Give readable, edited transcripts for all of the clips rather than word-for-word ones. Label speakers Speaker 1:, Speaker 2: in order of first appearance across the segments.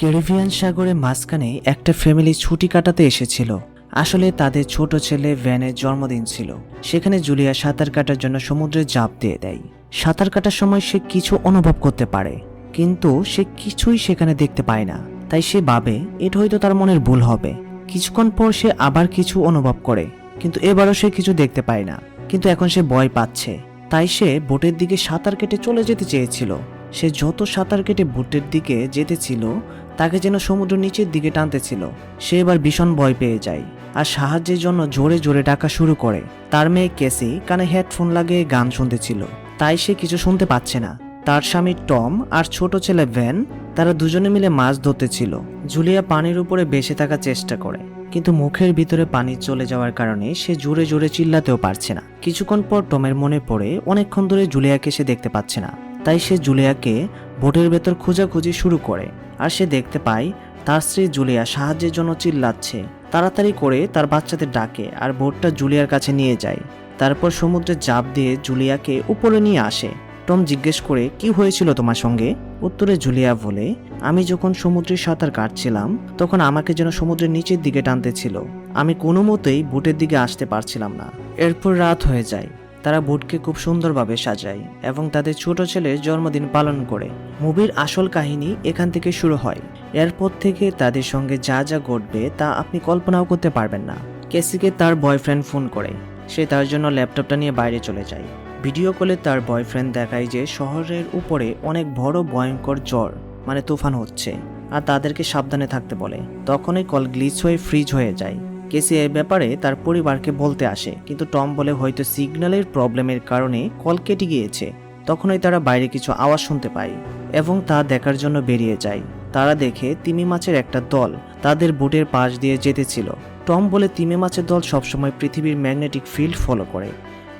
Speaker 1: Caribbean সাগরের মাঝখানে একটা ফ্যামিলি ছুটি কাটাতে এসেছিল। আসলে তাদের ছোট ছেলে ভ্যানের জন্মদিন ছিল। সেখানে জুলিয়া সাঁতার কাটার জন্য সমুদ্রে ঝাঁপ দিয়ে দেয়। সাঁতার কাটার সময় সে কিছু অনুভব করতে পারে, কিন্তু সে কিছুই সেখানে দেখতে পায় না। তাই সে ভাবে এটা হয়তো তার মনের ভুল হবে। কিছুক্ষণ পর সে আবার কিছু অনুভব করে, কিন্তু এবারও সে কিছু দেখতে পায় না। কিন্তু এখন সে ভয় পাচ্ছে, তাই সে বোটের দিকে সাঁতার কেটে চলে যেতে চেয়েছিল। সে যত সাঁতার কেটে বোটের দিকে যেতেছিল, তাকে যেন সমুদ্র নিচের দিকে টানতেছিল। সে এবার ভীষণ ভয় পেয়ে যায় আর সাহায্যের জন্য জোরে জোরে ডাকা শুরু করে। তার মেয়ে কেসি কানে হেডফোন লাগিয়ে গান শুনতেছিল, তাই সে কিছু শুনতে পাচ্ছে না। তার স্বামী টম আর ছোট ছেলে ভ্যান, তারা দুজনে মিলে মাছ ধরতেছিল। জুলিয়া পানির উপরে বেঁচে থাকার চেষ্টা করে, কিন্তু মুখের ভিতরে পানি চলে যাওয়ার কারণে সে জোরে জোরে চিল্লাতেও পারছে না। কিছুক্ষণ পর টমের মনে পড়ে অনেকক্ষণ ধরে জুলিয়াকে সে দেখতে পাচ্ছে না। তাই সে জুলিয়াকে বোটের ভেতর খোঁজাখুঁজি শুরু করে, আর সে দেখতে পায় তার স্ত্রী জুলিয়া সাহায্যের জন্য চিল্লাচ্ছে। তাড়াতাড়ি করে তার বাচ্চাদের ডাকে আর বোটটা জুলিয়ার কাছে নিয়ে যায়। তারপর সমুদ্রে ঝাঁপ দিয়ে জুলিয়াকে উপরে নিয়ে আসে। টম জিজ্ঞেস করে, কি হয়েছিল তোমার সঙ্গে? উত্তরে জুলিয়া বলে, আমি যখন সমুদ্রে সাঁতার কাটছিলাম তখন আমাকে যেন সমুদ্রের নিচের দিকে টানতেছিল। আমি কোনো মতেই বোটের দিকে আসতে পারছিলাম না। এরপর রাত হয়ে যায়। তারা বোটকে খুব সুন্দরভাবে সাজায় এবং তাদের ছোট ছেলের জন্মদিন পালন করে। মুভির আসল কাহিনী এখান থেকে শুরু হয়। এরপর থেকে তাদের সঙ্গে যা যা ঘটবে তা আপনি কল্পনাও করতে পারবেন না। কেসিকে তার বয়ফ্রেন্ড ফোন করে। সে তার জন্য ল্যাপটপটা নিয়ে বাইরে চলে যায়। ভিডিও কলে তার বয়ফ্রেন্ড দেখায় যে শহরের উপরে অনেক বড় ভয়ঙ্কর ঝড় মানে তুফান হচ্ছে, আর তাদেরকে সাবধানে থাকতে বলে। তখনই কল গ্লিচ হয়ে ফ্রিজ হয়ে যায়। কেসি এই ব্যাপারে তার পরিবারকে বলতে আসে, কিন্তু টম বলে হয়তো সিগন্যালের প্রবলেমের কারণে কল কেটে গিয়েছে। তখনই তারা বাইরে কিছু আওয়াজ শুনতে পায় এবং তা দেখার জন্য বেরিয়ে যায়। তারা দেখে তিমি মাছের একটা দল তাদের বোটের পাশ দিয়ে যেতেছিল। টম বলে তিমি মাছের দল সবসময় পৃথিবীর ম্যাগনেটিক ফিল্ড ফলো করে,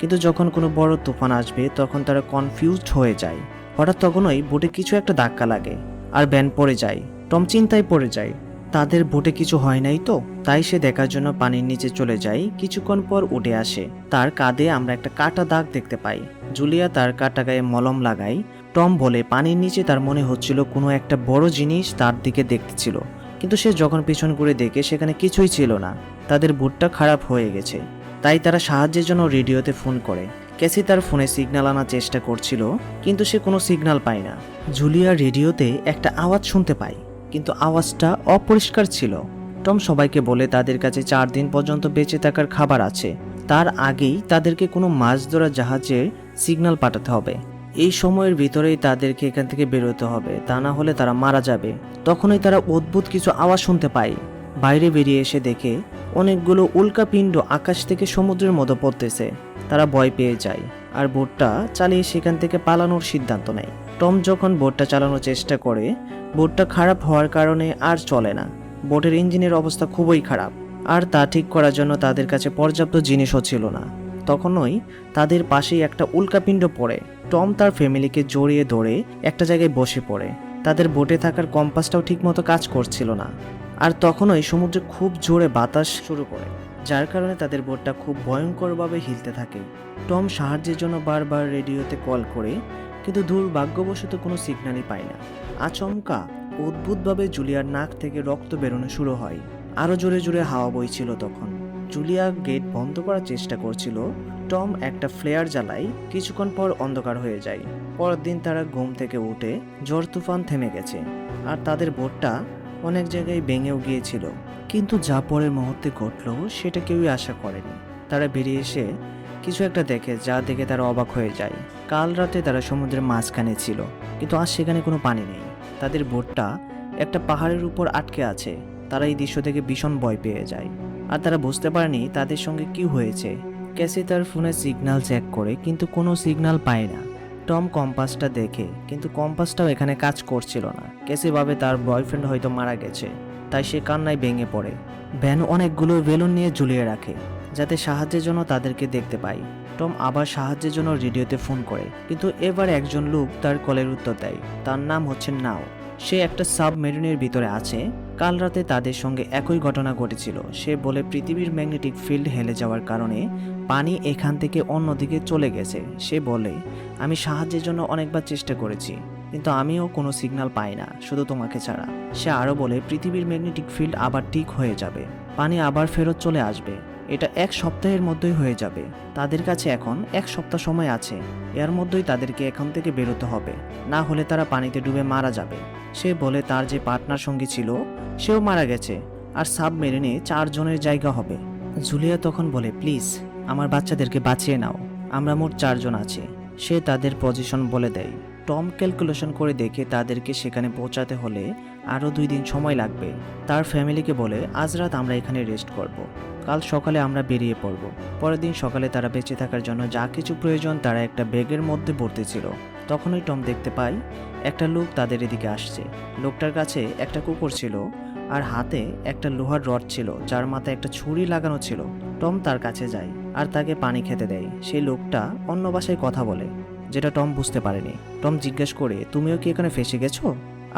Speaker 1: কিন্তু যখন কোনো বড় তুফান আসবে তখন তারা কনফিউজড হয়ে যায়। হঠাৎ তখনই বোটে কিছু একটা ধাক্কা লাগে আর ভ্যান পড়ে যায়। টম চিন্তায় পড়ে যায়, তাদের বোটে কিছু হয় নাই তো। তাই সে দেখার জন্য পানির নিচে চলে যায়। কিছুক্ষণ পর উঠে আসে। তার কাঁধে আমরা একটা কাটা দাগ দেখতে পাই। জুলিয়া তার কাটা গায়ে মলম লাগায়। টম বলে পানির নিচে তার মনে হচ্ছিল কোনো একটা বড় জিনিস তার দিকে দেখতেছিল, কিন্তু সে যখন পিছন ঘুরে দেখে সেখানে কিছুই ছিল না। তাদের বোটটা খারাপ হয়ে গেছে। তাই তারা সাহায্যের জন্য রেডিওতে ফোন করে। ক্যাসি তার ফোনে সিগন্যাল আনার চেষ্টা করছিল, কিন্তু সে কোনো সিগন্যাল পায় না। জুলিয়া রেডিওতে একটা আওয়াজ শুনতে পায়, কিন্তু আওয়াজটা অপরিষ্কার ছিল। টম সবাইকে বলে তাদের কাছে 4 দিন পর্যন্ত বেঁচে থাকার খাবার আছে। তার আগেই তাদেরকে কোনো মাছ ধরা জাহাজের সিগন্যাল পাঠাতে হবে। এই সময়ের ভিতরেই তাদেরকে এখান থেকে বেরোতে হবে, তা না হলে তারা মারা যাবে। তখনই তারা অদ্ভুত কিছু আওয়াজ শুনতে পায়। বাইরে বেরিয়ে এসে দেখে অনেকগুলো উল্কাপিণ্ড আকাশ থেকে সমুদ্রের মতো পড়তেছে। তারা ভয় পেয়ে যায় আর বোটটা চালিয়ে সেখান থেকে পালানোর সিদ্ধান্ত নেয়। টম যখন বোটটা চালানোর চেষ্টা করে, বোটটা খারাপ হওয়ার কারণে আর চলে না। বোটের ইঞ্জিনের অবস্থা খুবই খারাপ, আর তা ঠিক করার জন্য তাদের কাছে পর্যাপ্ত জিনিসও ছিল না। তখনই তাদের পাশেই একটা উল্কাপিণ্ড পড়ে। টম তার ফ্যামিলিকে জড়িয়ে ধরে একটা জায়গায় বসে পড়ে। তাদের বোটে থাকার কম্পাসটাও ঠিকমতো কাজ করছিল না। আর তখনই সমুদ্রে খুব জোরে বাতাস শুরু করে, যার কারণে তাদের বোটটা খুব ভয়ঙ্করভাবে হিলতে থাকে। টম সাহায্যের জন্য বারবার রেডিওতে কল করে, কিন্তু দুর্ভাগ্যবশত কোনো সিগন্যালই পায় না। আচমকা অদ্ভুতভাবে জুলিয়ার নাক থেকে রক্ত বেরোনো শুরু হয়। আরো জোরে জোরে হাওয়া বইছিল। তখন জুলিয়া গেট বন্ধ করার চেষ্টা করছিল। টম একটা ফ্লেয়ার জ্বালায়। কিছুক্ষণ পর অন্ধকার হয়ে যায়। পরের দিন তারা ঘুম থেকে উঠে ঝড় তুফান থেমে গেছে, আর তাদের বোটটা অনেক জায়গায় ভেঙেও গিয়েছিল। কিন্তু যা পরের মুহূর্তে ঘটলো সেটা কেউই আশা করেনি। তারা বেরিয়ে এসে কিছু একটা দেখে, যা দেখে তারা অবাক হয়ে যায়। কাল রাতে তারা সমুদ্রের মাঝখানে ছিল, কিন্তু আজ সেখানে কোনো পানি নেই। তাদের বোটটা একটা পাহাড়ের উপর আটকে আছে। তারা এই দৃশ্য থেকে ভীষণ ভয় পেয়ে যায়, আর তারা বুঝতে পারেনি তাদের সঙ্গে কি হয়েছে। ক্যাসি তার ফোনে সিগন্যাল চেক করে, কিন্তু কোনো সিগন্যাল পায় না। টম কম্পাসটা দেখে, কিন্তু কম্পাসটাও এখানে কাজ করছিল না। ক্যাসি ভাবে তার বয়ফ্রেন্ড হয়তো মারা গেছে, তাই সে কান্নায় ভেঙে পড়ে। ভ্যান অনেকগুলো বেলুন নিয়ে ঝুলিয়ে রাখে, যাতে সাহায্যের জন্য তাদেরকে দেখতে পায়। টম আবার সাহায্যের জন্য রেডিওতে ফোন করে, কিন্তু এবার একজন লোক তার কলের উত্তর দেয়। তার নাম হচ্ছে নাও। সে একটা সাবমেরিনের ভিতরে আছে। কাল রাতে তাদের সঙ্গে একই ঘটনা ঘটেছিল। সে বলে পৃথিবীর ম্যাগনেটিক ফিল্ড হেলে যাওয়ার কারণে পানি এখান থেকে অন্যদিকে চলে গেছে। সে বলে, আমি সাহায্যের জন্য অনেকবার চেষ্টা করেছি, কিন্তু আমিও কোনো সিগন্যাল পাই না, শুধু তোমাকে ছাড়া। সে আরও বলে পৃথিবীর ম্যাগনেটিক ফিল্ড আবার ঠিক হয়ে যাবে, পানি আবার ফেরত চলে আসবে, এটা 1 সপ্তাহের মধ্যেই হয়ে যাবে। তাদের কাছে এখন 1 সপ্তাহ সময় আছে, এর মধ্যেই তাদেরকে এখান থেকে বেরোতে হবে, না হলে তারা পানিতে ডুবে মারা যাবে। সে বলে তার যে পার্টনার সঙ্গী ছিল সেও মারা গেছে, আর সাবমেরিনে 4 জনের জায়গা হবে। জুলিয়া তখন বলে প্লিজ আমার বাচ্চাদেরকে বাঁচিয়ে নাও, আমরা মোট 4 জন আছি। সে তাদের পজিশন বলে দেয়। টম ক্যালকুলেশন করে দেখে তাদেরকে সেখানে পৌঁছাতে হলে আরও 2 দিন সময় লাগবে। তার ফ্যামিলিকে বলে আজ রাত আমরা এখানে রেস্ট করব, কাল সকালে আমরা বেরিয়ে পড়ব। পরের দিন সকালে তারা বেঁচে থাকার জন্য যা কিছু প্রয়োজন তারা একটা ব্যাগের মধ্যে ভর্তি ছিল। তখনই টম দেখতে পায় একটা লোক তাদের এদিকে আসছে। লোকটার কাছে একটা কুকুর ছিল, আর হাতে একটা লোহার রড ছিল যার মাথায় একটা ছুরি লাগানো ছিল। টম তার কাছে যায় আর তাকে পানি খেতে দেয়। সেই লোকটা অন্য ভাষায় কথা বলে, যেটা টম বুঝতে পারেনি। টম জিজ্ঞেস করে তুমিও কি এখানে ফেসে গেছো,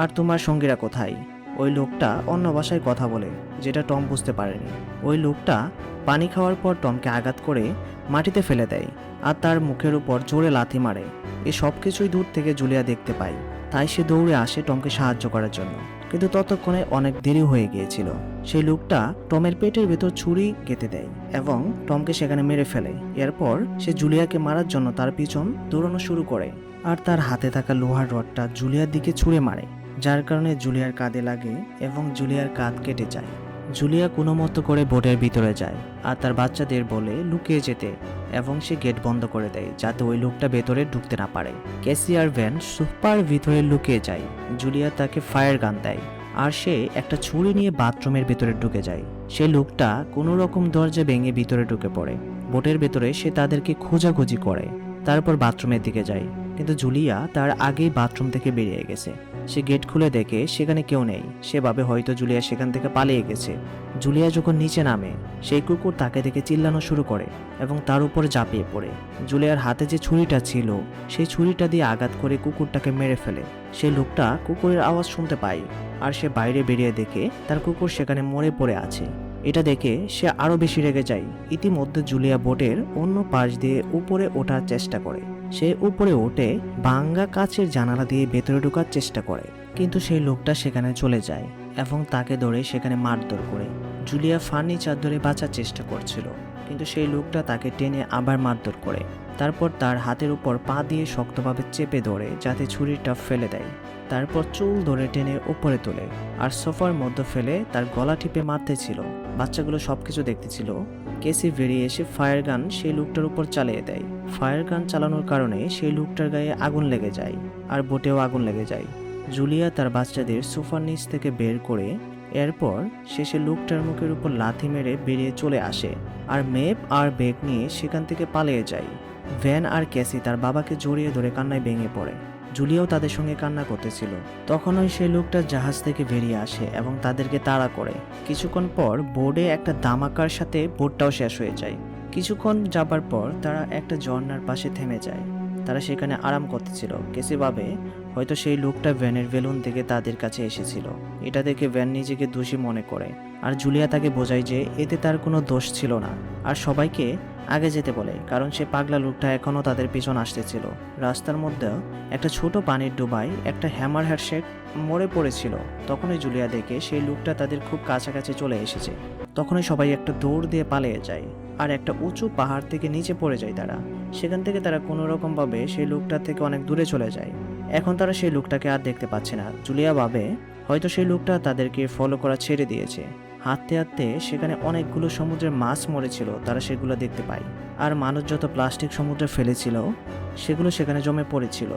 Speaker 1: আর তোমার সঙ্গীরা কোথায়? ওই লোকটা অন্য ভাষায় কথা বলে, যেটা টম বুঝতে পারেনি। ওই লোকটা পানি খাওয়ার পর টমকে আঘাত করে মাটিতে ফেলে দেয় আর তার মুখের উপর জোরে লাথি মারে। এই সব কিছুই দূর থেকে জুলিয়া দেখতে পায়, তাই সে দৌড়ে আসে টমকে সাহায্য করার জন্য। কিন্তু ততক্ষণে অনেক দেরি হয়ে গিয়েছিল। সেই লোকটা টমের পেটের ভেতর ছুরি গেঁথে দেয় এবং টমকে সেখানে মেরে ফেলে। এরপর সে জুলিয়াকে মারার জন্য তার পিছন দৌড়ানো শুরু করে, আর তার হাতে থাকা লোহার রডটা জুলিয়ার দিকে ছুঁড়ে মারে, যার কারণে জুলিয়ার কাঁধে লাগে এবং জুলিয়ার কাঁধ কেটে যায়। জুলিয়া কোনো মতো করে বোটের ভিতরে যায় আর তার বাচ্চাদের বলে লুকিয়ে যেতে, এবং সে গেট বন্ধ করে দেয় যাতে ওই লোকটা ভেতরে ঢুকতে না পারে। ক্যাসি আর ভ্যান সুপার ভিতরে লুকিয়ে যায়। জুলিয়া তাকে ফায়ার গান দেয় আর সে একটা ছুরি নিয়ে বাথরুমের ভিতরে ঢুকে যায়। সেই লোকটা কোনো রকম দরজা ভেঙে ভিতরে ঢুকে পড়ে। বোটের ভেতরে সে তাদেরকে খোঁজাখুঁজি করে, তারপর বাথরুমের দিকে যায়, কিন্তু জুলিয়া তার আগেই বাথরুম থেকে বেরিয়ে গেছে। সে গেট খুলে দেখে সেখানে কেউ নেই। সে ভাবে হয়তো জুলিয়া সেখান থেকে পালিয়ে গেছে। জুলিয়া যখন নিচে নামে, সেই কুকুর তাকে দেখে চিল্লানো শুরু করে এবং তার উপর ঝাঁপিয়ে পড়ে। জুলিয়ার হাতে যে ছুরিটা ছিল সেই ছুরিটা দিয়ে আঘাত করে কুকুরটাকে মেরে ফেলে। সেই লোকটা কুকুরের আওয়াজ শুনতে পায় আর সে বাইরে বেরিয়ে দেখে তার কুকুর সেখানে মরে পড়ে আছে। এটা দেখে সে আরো বেশি রেগে যায়। ইতিমধ্যে জুলিয়া বোটের অন্য পাশ দিয়ে উপরে ওঠার চেষ্টা করে। সে উপরে উঠে ভাঙ্গা কাচের জানালা দিয়ে ভেতরে ঢোকার চেষ্টা করে, কিন্তু সেই লোকটা সেখানে চলে যায় এবং তাকে ধরে সেখানে মারধর করে। জুলিয়া ফার্নিচার ধরে বাঁচার চেষ্টা করছিল, কিন্তু সেই লোকটা তাকে টেনে আবার মারধর করে। তারপর তার হাতের উপর পা দিয়ে শক্তভাবে চেপে ধরে যাতে ছুরিটা ফেলে দেয়। তারপর চুল ধরে টেনে উপরে তোলে আর সোফার মধ্যে ফেলে তার গলা টিপে মারতেছিল। বাচ্চাগুলো সবকিছু দেখতেছিল। কেসি বেরিয়ে এসে ফায়ার গান সেই লোকটার উপর চালিয়ে দেয়। ফায়ার গান চালানোর কারণে সেই লোকটার গায়ে আগুন লেগে যায় আর বোটেও আগুন লেগে যায়। জুলিয়া তার বাচ্চাদের সোফার নিচ থেকে বের করে এরপর শেষে লোকটার মুখের উপর লাথি মেরে বেরিয়ে চলে আসে আর মেপ আর ব্যাগ নিয়ে সেখান থেকে পালিয়ে যায়। ভ্যান আর ক্যাসি তার বাবাকে জড়িয়ে ধরে কান্নায় ভেঙে পড়ে। জুলিয়াও তাদের সঙ্গে কান্না করতেছিল। তখনই সেই লোকটা জাহাজ থেকে বেরিয়ে আসে এবং তাদেরকে তাড়া করে। কিছুক্ষণ পর বোর্ডে একটা ধামাকার সাথে বোটটাও শেষ হয়ে যায়। কিছুক্ষণ যাবার পর তারা একটা ঝর্ণার পাশে থেমে যায়। তারা সেখানে আরাম করতেছিল। কেসি ভাবে হয়তো সেই লোকটা ভ্যানের বেলুন থেকে তাদের কাছে এসেছিল। এটা দেখে ভ্যান নিজেকে দোষী মনে করে, আর জুলিয়া তাকে বোঝায় যে এতে তার কোনো দোষ ছিল না, আর সবাইকে আগে যেতে বলে, কারণ সে পাগলা লোকটা এখনো তাদের পিছন আসতেছিল। রাস্তার মধ্যে একটা ছোট পানির ডোবায় একটা হ্যামার হ্যান্ডশেক মরে পড়েছিল। তখনই জুলিয়া দেখে সেই লোকটা তাদের খুব কাছাকাছি চলে এসেছে। তখনই সবাই একটা দৌড় দিয়ে পালিয়ে যায় আর একটা উঁচু পাহাড় থেকে নিচে পড়ে যায় তারা। সেখান থেকে তারা কোনো রকম ভাবে সেই লোকটা থেকে অনেক দূরে চলে যায়। এখন তারা সেই লোকটাকে আর দেখতে পাচ্ছে না। জুলিয়া ভাবে হয়তো সেই লোকটা তাদেরকে ফলো করা ছেড়ে দিয়েছে। হাঁটতে হাঁটতে সেখানে অনেকগুলো সমুদ্রের মাছ মরেছিল, তারা সেগুলো দেখতে পায়। আর মানুষ যত প্লাস্টিক সমুদ্রে ফেলেছিল সেগুলো সেখানে জমে পড়েছিল।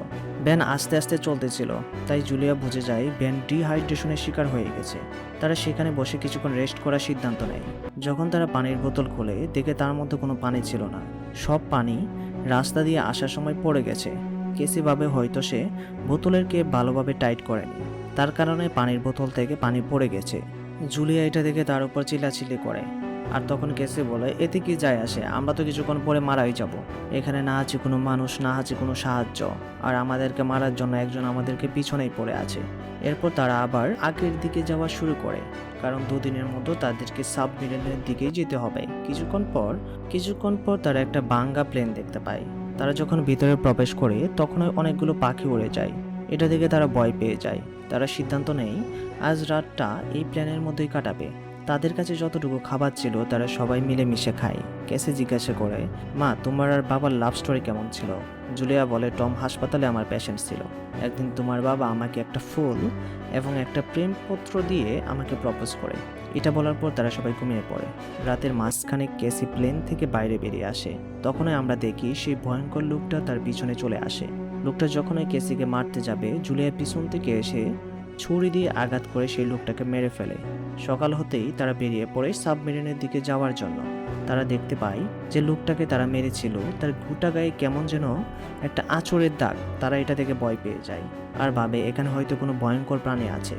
Speaker 1: ব্যান আস্তে আস্তে চলতেছিল, তাই জুলিয়া বুঝে যায় ব্যান ডিহাইড্রেশনের শিকার হয়ে গেছে। তারা সেখানে বসে কিছুক্ষণ রেস্ট করার সিদ্ধান্ত নেয়। যখন তারা পানির বোতল খোলে দেখে তার মধ্যে কোনো পানি ছিল না। সব পানি রাস্তা দিয়ে আসার সময় পড়ে গেছে। কেসি ভাবে হয়তো সে বোতলের কে ভালোভাবে টাইট করেনি, তার কারণে পানির বোতল থেকে পানি পড়ে গেছে। জুলিয়া এটা দেখে তার উপর চিল্লাচিল্লি করে, আর তখন কেসি বলে এতে কি যায় আসে, আমরা তো কিছুক্ষণ পরে মারাই যাব। এখানে না আছে কোনো মানুষ, না আছে কোনো সাহায্য, আর আমাদেরকে মারার জন্য একজন আমাদেরকে পিছনেই পড়ে আছে। এরপর তারা আবার আগের দিকে যাওয়া শুরু করে, কারণ 2 দিনের মতো তাদেরকে সাবমেরিনের দিকেই যেতে হবে। কিছুক্ষণ পর তারা একটা ভাঙ্গা প্লেন দেখতে পায়। তারা যখন ভিতরে প্রবেশ করে তখনই অনেকগুলো পাখি উড়ে যায়। এটা দেখে তারা ভয় পেয়ে যায়। তারা সিদ্ধান্ত নেয় আজ রাতটা এই প্ল্যানের মধ্যেই কাটাবে। তাদের কাছে যতটুকু খাবার ছিল তারা সবাই মিলেমিশে খায়। ক্যাসি জিজ্ঞাসা করে, মা, তোমার আর বাবার লাভ স্টোরি কেমন ছিল? জুলিয়া বলে, টম হাসপাতালে আমার পেশেন্ট ছিল। একদিন তোমার বাবা আমাকে একটা ফুল এবং একটা প্রেমপত্র দিয়ে আমাকে প্রপোজ করে। এটা বলার পর তারা সবাই ঘুমিয়ে পড়ে। রাতের মাঝখানে ক্যাসি প্লেন থেকে বাইরে বেরিয়ে আসে। তখনই আমরা দেখি সেই ভয়ঙ্কর লোকটা তার পিছনে চলে আসে। লোকটা যখনই ক্যাসিকে মারতে যাবে, জুলিয়া পিছন থেকে এসে ছুরি দিয়ে আঘাত করে সেই লোকটাকে মেরে ফেলে। সকাল হতেই তারা বেরিয়ে পড়ে সাবমেরিনের দিকে যাওয়ার জন্য। তারা দেখতে পায় যে লোকটাকে তারা মেরেছিল তার গোটা গায়ে কেমন যেন একটা আঁচড়ের দাগ। তারা এটা থেকে ভয় পেয়ে যায় আর ভাবে এখানে হয়তো কোনো ভয়ঙ্কর প্রাণী আছে।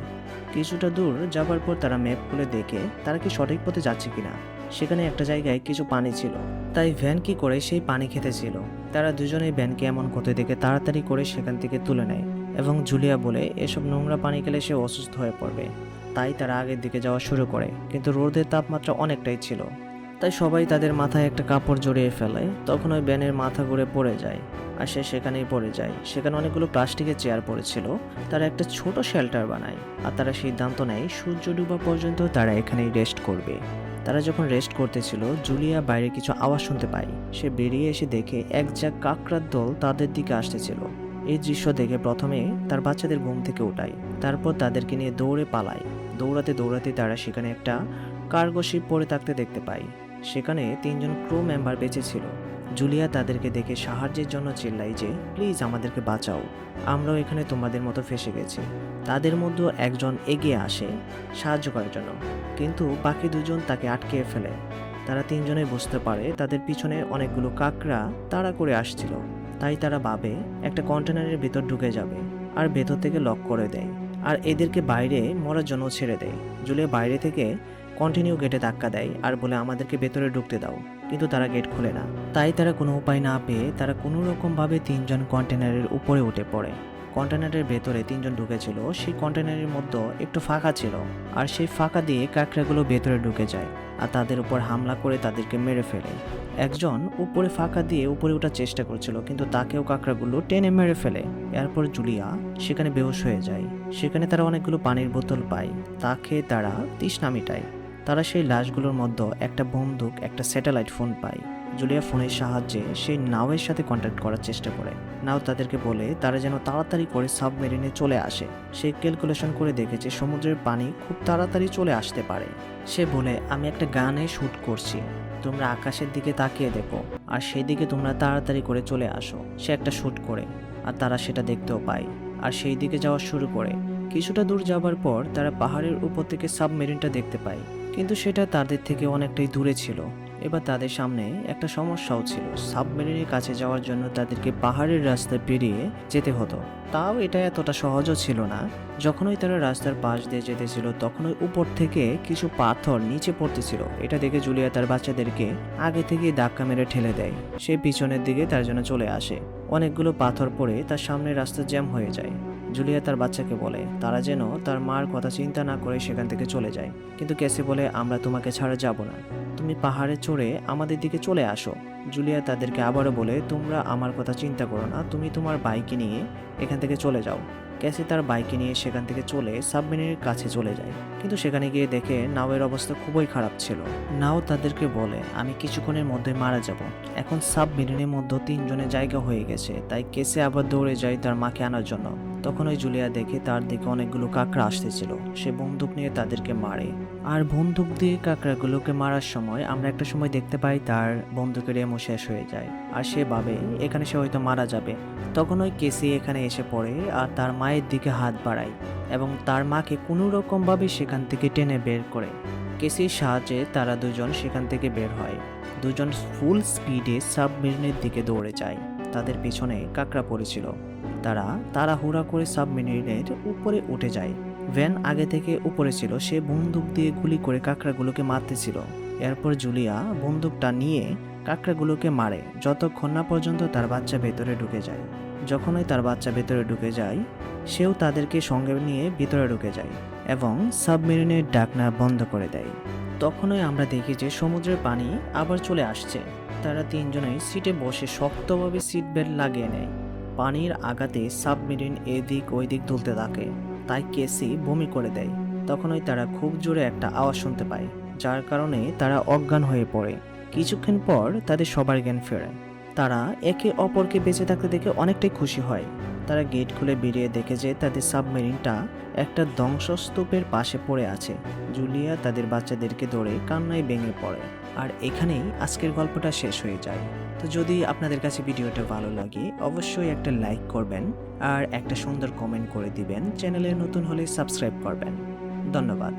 Speaker 1: কিছুটা দূর যাবার পর তারা ম্যাপ খুলে দেখে তারা কি সঠিক পথে যাচ্ছে কিনা। সেখানে একটা জায়গায় কিছু পানি ছিল, তাই ভ্যান কি করে সেই পানি খেতেছিল। তারা দুজনেই ভ্যানকে এমন ক্ষতি দেখে তাড়াতাড়ি করে সেখান থেকে তুলে নেয় এবং জুলিয়া বলে এসব নোংরা পানি খেলে সে অসুস্থ হয়ে পড়বে। তাই তারা আগের দিকে যাওয়া শুরু করে, কিন্তু রোদের তাপমাত্রা অনেকটাই ছিল। তাই সবাই তাদের মাথায় একটা কাপড় জড়িয়ে ফেলে। তখন ওই ভ্যানের মাথা ঘুরে পড়ে যায় আর সে সেখানেই পড়ে যায়। সেখানে অনেকগুলো প্লাস্টিকের চেয়ার পড়েছিল। তারা একটা ছোট শেল্টার বানায় আর তারা সিদ্ধান্ত নেয় সূর্য ডুবা পর্যন্ত তারা এখানেই রেস্ট করবে। তারা যখন রেস্ট করতেছিল, জুলিয়া বাইরে কিছু আওয়াজ শুনতে পায়। সে বেরিয়ে এসে দেখে এক ঝাঁক কাকড়ার দল তাদের দিকে আসতেছিল। এই দৃশ্য দেখে প্রথমে তার বাচ্চাদের ঘুম থেকে উঠায়, তারপর তাদেরকে নিয়ে দৌড়ে পালায়। দৌড়াতে দৌড়াতে তারা সেখানে একটা কার্গো শিপ পড়ে থাকতে দেখতে পায়। সেখানে 3 জন ক্রু মেম্বার বেঁচে ছিল। জুলিয়া তাদেরকে দেখে সাহায্যের জন্য চিল্লাই যে, প্লিজ আমাদেরকে বাঁচাও, আমরাও এখানে তোমাদের মতো ফেসে গেছি। তাদের মধ্যে একজন এগিয়ে আসে সাহায্য করার জন্য, কিন্তু বাকি দুজন তাকে আটকে ফেলে। তারা 3 জনেই বুঝতে পারে তাদের পিছনে অনেকগুলো কাকড়া তাড়া করে আসছিল। তাই তারা ভাবে একটা কন্টেনারের ভিতর ঢুকে যাবে আর ভেতর থেকে লক করে দেয় আর এদেরকে বাইরে মরার জন্য ছেড়ে দেয়। জুলিয়া বাইরে থেকে কন্টিনিউ গেটে ধাক্কা দেয় আর বলে আমাদেরকে ভেতরে ঢুকতে দাও, কিন্তু তারা গেট খুলে না। তাই তারা কোনো উপায় না পেয়ে তারা কোনো রকমভাবে 3 জন কন্টেনারের উপরে উঠে পড়ে। কন্টেনারের ভেতরে 3 জন ঢুকেছিল। সেই কন্টেনারের মধ্যে একটু ফাঁকা ছিল আর সেই ফাঁকা দিয়ে কাকড়াগুলো ভেতরে ঢুকে যায় আর তাদের উপর হামলা করে তাদেরকে মেরে ফেলে। একজন উপরে ফাঁকা দিয়ে উপরে ওঠার চেষ্টা করছিল, কিন্তু তাকেও কাকড়াগুলো টেনে মেরে ফেলে। এরপর জুলিয়া সেখানে বেহুশ হয়ে যায়। সেখানে তারা অনেকগুলো পানির বোতল পায়, তাকে তারা তৃষ্ণা মিটায়। তারা সেই লাশগুলোর মধ্যে একটা বন্দুক, একটা স্যাটেলাইট ফোন পায়। জুলিয়া ফোনের সাহায্যে সেই নাওয়ের সাথে কন্ট্যাক্ট করার চেষ্টা করে। নাও তাদেরকে বলে তারা যেন তাড়াতাড়ি করে সাবমেরিনে চলে আসে। সে ক্যালকুলেশন করে দেখেছে সমুদ্রের পানি খুব তাড়াতাড়ি চলে আসতে পারে। সে বলে, আমি একটা গানে শ্যুট করছি, তোমরা আকাশের দিকে তাকিয়ে দেখো আর সেই দিকে তোমরা তাড়াতাড়ি করে চলে আসো। সে একটা শ্যুট করে আর তারা সেটা দেখতেও পায় আর সেই দিকে যাওয়া শুরু করে। কিছুটা দূর যাবার পর তারা পাহাড়ের উপর থেকে সাবমেরিনটা দেখতে পায়, কিন্তু সেটা তাদের থেকে অনেকটাই দূরে ছিল। এবার তাদের সামনে একটা সমস্যাও ছিল। সাবমেরিনের কাছে যাওয়ার জন্য তাদেরকে পাহাড়ের রাস্তা পেরিয়ে যেতে হতো। তাও এটা এতটা সহজও ছিল না। যখনই তারা রাস্তার পাশ দিয়ে যেতেছিল তখনই উপর থেকে কিছু পাথর নিচে পড়তেছিল। এটা দেখে জুলিয়া তার বাচ্চাদেরকে আগে থেকে ধাক্কা মেরে ঠেলে দেয়। সে পিছনের দিকে তার জন্য চলে আসে। অনেকগুলো পাথর পড়ে তার সামনে রাস্তা জ্যাম হয়ে যায়। জুলিয়া তার বাচ্চাকে বলে তারা যেন তার মার কথা চিন্তা না করে সেখান থেকে চলে যায়, কিন্তু ক্যাসি বলে আমরা তোমাকে ছাড়া যাব না, তুমি পাহাড়ে চড়ে আমাদের দিকে চলে আসো। জুলিয়া তাদেরকে আবারও বলে তোমরা আমার কথা চিন্তা করো না, তুমি তোমার বাইকে নিয়ে এখান থেকে চলে যাও। ক্যাসি তার বাইকে নিয়ে সেখান থেকে চলে সাবমেরিনের কাছে চলে যায়, কিন্তু সেখানে গিয়ে দেখে নাওয়ের অবস্থা খুবই খারাপ ছিল। নাও তাদেরকে বলে আমি কিছুক্ষণের মধ্যে মারা যাব। এখন সাবমেরিনের মধ্যে 3 জনের জায়গা হয়ে গেছে, তাই ক্যাসি আবার দৌড়ে যায় তার মাকে আনার জন্য। তখন ওই জুলিয়া দেখে তার দিকে অনেকগুলো কাকড়া আসতেছিল। সে বন্দুক নিয়ে তাদেরকে মারে আর বন্দুক দিয়ে কাকড়াগুলোকে মারার সময় আমরা একটা সময় দেখতে পাই তার বন্দুকের এমো শেষ হয়ে যায় আর সে ভাবে এখানে সে হয়তো মারা যাবে। তখন ওই কেসি এখানে এসে পড়ে আর তার মায়ের দিকে হাত বাড়ায় এবং তার মাকে কোনো রকম ভাবে সেখান থেকে টেনে বের করে। কেসির সাহায্যে তারা দুজন সেখান থেকে বের হয়। দুজন ফুল স্পিডে সাবমেরিনের দিকে দৌড়ে যায়। তাদের পিছনে কাকড়া পড়েছিল। তারা তাড়াহুড়া করে সাবমেরিনের উপরে উঠে যায়। ভ্যান আগে থেকে উপরে ছিল, সে বন্দুক দিয়ে গুলি করে কাকড়াগুলোকে মারতেছিল। এরপর জুলিয়া বন্দুকটা নিয়ে কাকড়াগুলোকে মারে যতক্ষণ না পর্যন্ত তার বাচ্চা ভেতরে ঢুকে যায়। যখনই তার বাচ্চা ভেতরে ঢুকে যায় সেও তাদেরকে সঙ্গে নিয়ে ভিতরে ঢুকে যায় এবং সাবমেরিনের ঢাকনা বন্ধ করে দেয়। তখনই আমরা দেখি যে সমুদ্রের পানি আবার চলে আসছে। তারা 3 জনেই সিটে বসে শক্তভাবে সিট বেল্ট লাগিয়ে নেয় পানির আঘাতে সাবমেরিন এদিক ওইদিক দুলতে থাকে, তাই কেসি বমি করে দেয়। তখনই তারা খুব জোরে একটা আওয়াজ শুনতে পায়, যার কারণে তারা অজ্ঞান হয়ে পড়ে। কিছুক্ষণ পর তাদের সবার জ্ঞান ফেরে। তারা একে অপরকে বেঁচে থাকতে দেখে অনেকটাই খুশি হয়। তারা গেট খুলে বেরিয়ে দেখে যে তাদের সাবমেরিনটা একটা ধ্বংসস্তূপের পাশে পড়ে আছে। জুলিয়া তাদের বাচ্চাদেরকে ধরে কান্নায় ভেঙে পড়ে। আর এখানেই আজকের গল্পটা শেষ হয়ে যায়। তো যদি আপনাদের কাছে ভিডিওটা ভালো লাগে অবশ্যই একটা লাইক করবেন আর একটা সুন্দর কমেন্ট করে দিবেন। চ্যানেলে নতুন হলে সাবস্ক্রাইব করবেন। ধন্যবাদ।